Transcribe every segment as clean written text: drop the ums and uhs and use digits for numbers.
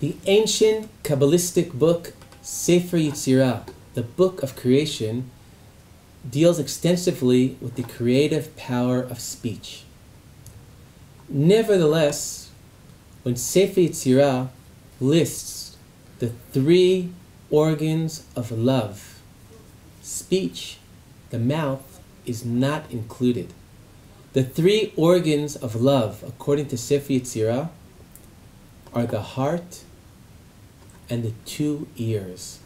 The ancient kabbalistic book Sefer Yetzera, the book of creation, deals extensively with the creative power of speech. Nevertheless, when Sefer Yetzera lists the three organs of love, speech, the mouth, is not included. The three organs of love, according to Sefer Yetzera, are the heart and the two ears.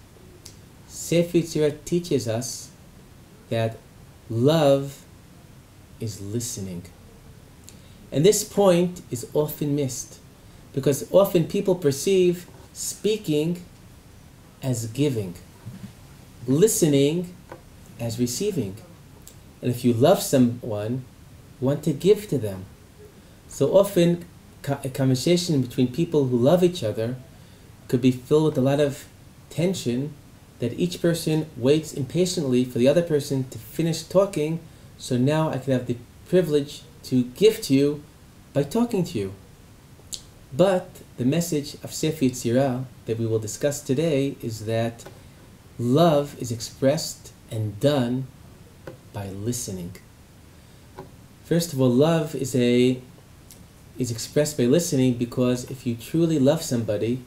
Sefer Yetzera teaches us that love is listening. And this point is often missed, because often people perceive speaking as giving, listening as receiving. And if you love someone, you want to give to them. So often a conversation between people who love each other could be filled with a lot of tension, that each person waits impatiently for the other person to finish talking, so now I can have the privilege to give to you by talking to you. But the message of Sefer Yetzera that we will discuss today is that love is expressed and done by listening. First of all, love is expressed by listening, because if you truly love somebody,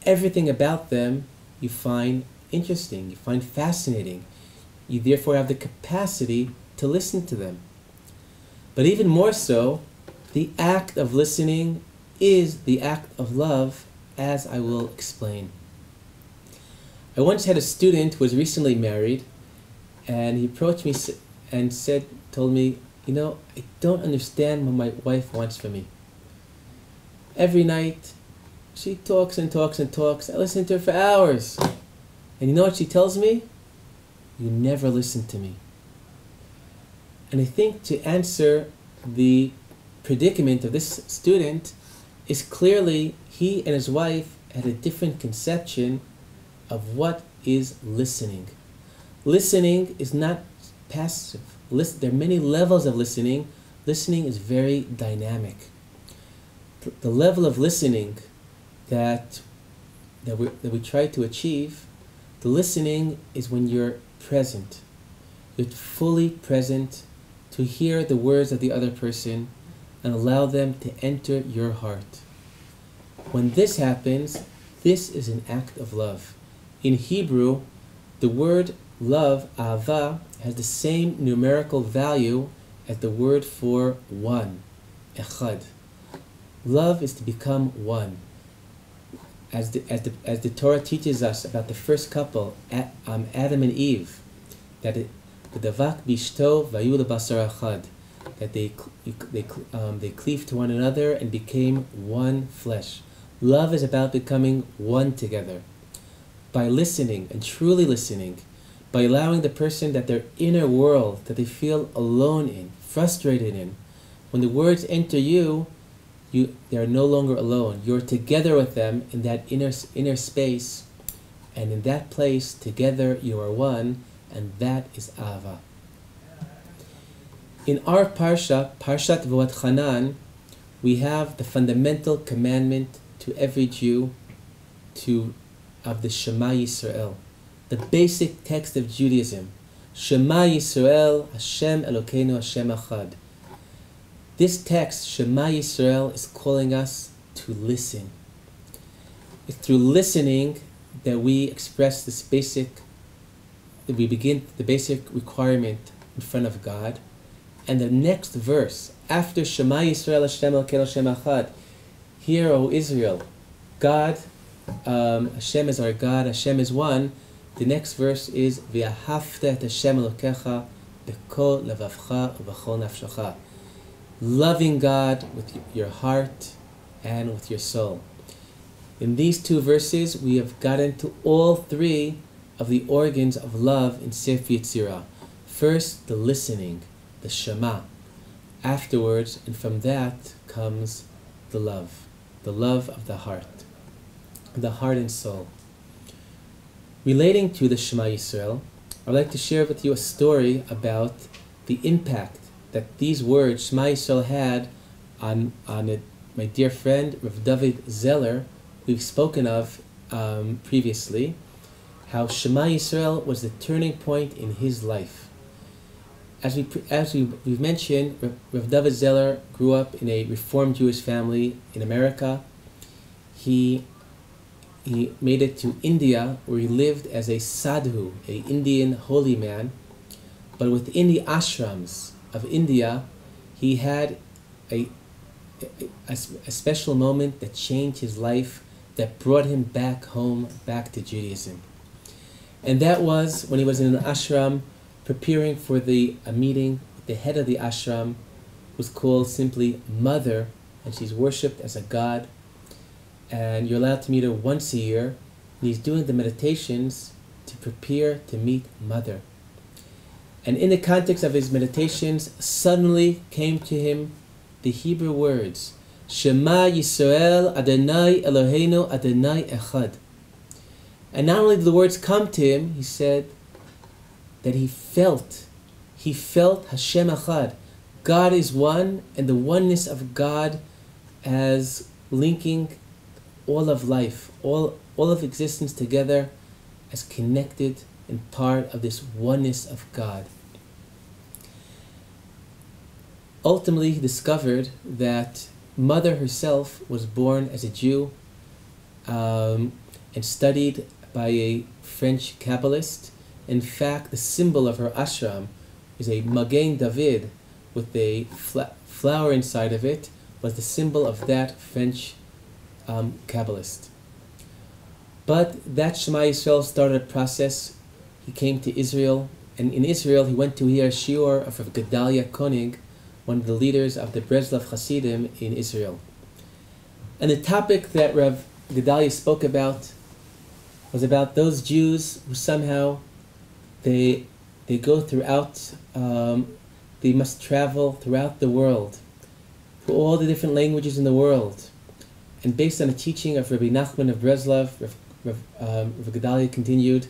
everything about them you find interesting, you find fascinating. You therefore have the capacity to listen to them. But even more so, the act of listening is the act of love, as I will explain. I once had a student who was recently married, and he approached me and told me, I don't understand what my wife wants from me. Every night, she talks and talks and talks. I listen to her for hours. And you know what she tells me? You never listen to me. And I think to answer the predicament of this student is clearly he and his wife had a different conception of what is listening. Listening is not passive. There are many levels of listening. Listening is very dynamic. The level of listening that we try to achieve, the listening is when you're present. You're fully present to hear the words of the other person and allow them to enter your heart. When this happens, this is an act of love. In Hebrew, the word love, ahava, has the same numerical value as the word for one, echad. Love is to become one. As the Torah teaches us about the first couple, Adam and Eve, that v'davak bishto vayu lebasar echad, that they cleaved to one another and became one flesh. Love is about becoming one together. By listening and truly listening, by allowing the person that their inner world that they feel alone in, frustrated in, when the words enter you, they are no longer alone. You're together with them in that inner space, and in that place together you are one, and that is Ava. In our Parsha, Parashat V'Chanan, we have the fundamental commandment to every Jew of the Shema Yisrael, the basic text of Judaism. Shema Yisrael, Hashem Elokeinu Hashem Echad. This text, Shema Yisrael, is calling us to listen. It's through listening that we express we begin the basic requirement in front of God. And the next verse, after Shema Yisrael, Hashem Elokeinu Hashem Echad, hear, O Israel, God, Hashem is our God, Hashem is one. The next verse is V'ahavta et Hashem Elokecha b'kol levavcha u'b'chol nafshecha. Loving God with your heart and with your soul. In these two verses, we have gotten to all three of the organs of love in Sefer Yetzera. First, the listening, the Shema. Afterwards, and from that comes the love of the heart and soul. Relating to the Shema Yisrael, I'd like to share with you a story about the impact that these words, Shema Yisrael, had on my dear friend, Rav David Zeller, we've spoken of previously, how Shema Yisrael was the turning point in his life. As we've mentioned, Rav David Zeller grew up in a Reformed Jewish family in America. He made it to India, where he lived as a sadhu, an Indian holy man. But within the ashrams of India, he had a special moment that changed his life, that brought him back home, back to Judaism. And that was when he was in an ashram preparing for a meeting with the head of the ashram, who's called simply Mother, and she's worshipped as a god. And you're allowed to meet her once a year. And he's doing the meditations to prepare to meet Mother. And in the context of his meditations, suddenly came to him the Hebrew words, Shema Yisrael Adonai Eloheinu Adonai Echad. And not only did the words come to him, he said that he felt Hashem Echad. God is one, and the oneness of God as linking all of life, all of existence together as connected and part of this oneness of God. Ultimately, he discovered that Mother herself was born as a Jew and studied by a French kabbalist. In fact, the symbol of her ashram is a Magen David with a flower inside of it, was the symbol of that French kabbalist. But that Shema Yisrael started a process. He came to Israel, and in Israel he went to hear a shiur of Rav Gedalia Koenig, one of the leaders of the Breslov Hasidim in Israel. And the topic that Rav Gedalia spoke about was about those Jews who somehow they go throughout, they must travel throughout the world, for all the different languages in the world. And based on the teaching of Rabbi Nachman of Breslov, Rav Gedalia continued,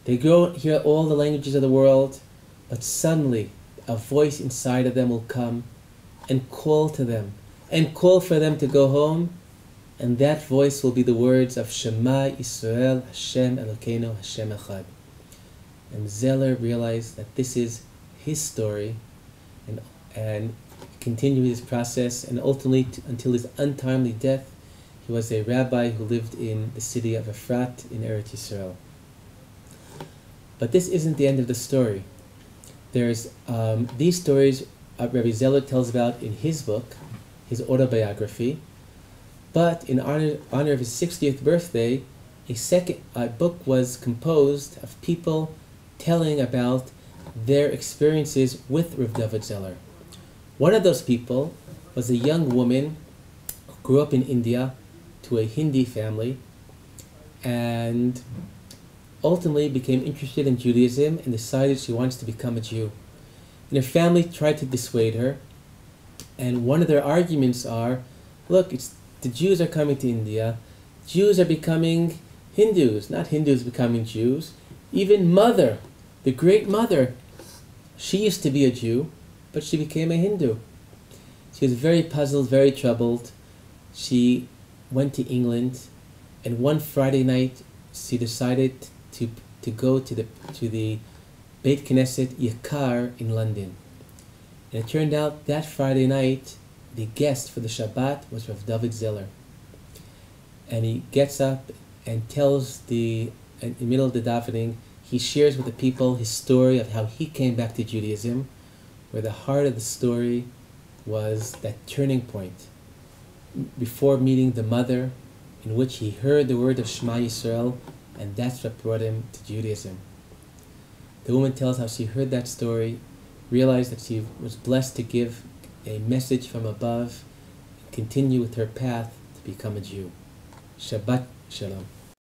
they hear all the languages of the world, but suddenly a voice inside of them will come and call to them, and call for them to go home, and that voice will be the words of Shema Yisrael Hashem Elokeinu Hashem Echad. And Zeller realized that this is his story, and continued his process, and ultimately, until his untimely death, he was a rabbi who lived in the city of Efrat in Eretz Yisrael. But this isn't the end of the story. There's these stories Rabbi Zeller tells about in his book, his autobiography. But in honor of his 60th birthday, a second book was composed of people telling about their experiences with Rav David Zeller. One of those people was a young woman who grew up in India to a Hindi family, and ultimately became interested in Judaism and decided she wants to become a Jew. And her family tried to dissuade her, and one of their arguments are, look, the Jews are coming to India, Jews are becoming Hindus, not Hindus becoming Jews. Even Mother, the great Mother, she used to be a Jew, but she became a Hindu. She was very puzzled, very troubled. She went to England, and one Friday night she decided to go to the Beit Knesset Yakar in London. And it turned out that Friday night the guest for the Shabbat was Rav David Zeller. And he gets up and tells in the middle of the davening, he shares with the people his story of how he came back to Judaism, where the heart of the story was that turning point before meeting the Mother, in which he heard the word of Shema Yisrael, and that's what brought him to Judaism. The woman tells how she heard that story, realized that she was blessed to give a message from above, and continue with her path to become a Jew. Shabbat Shalom.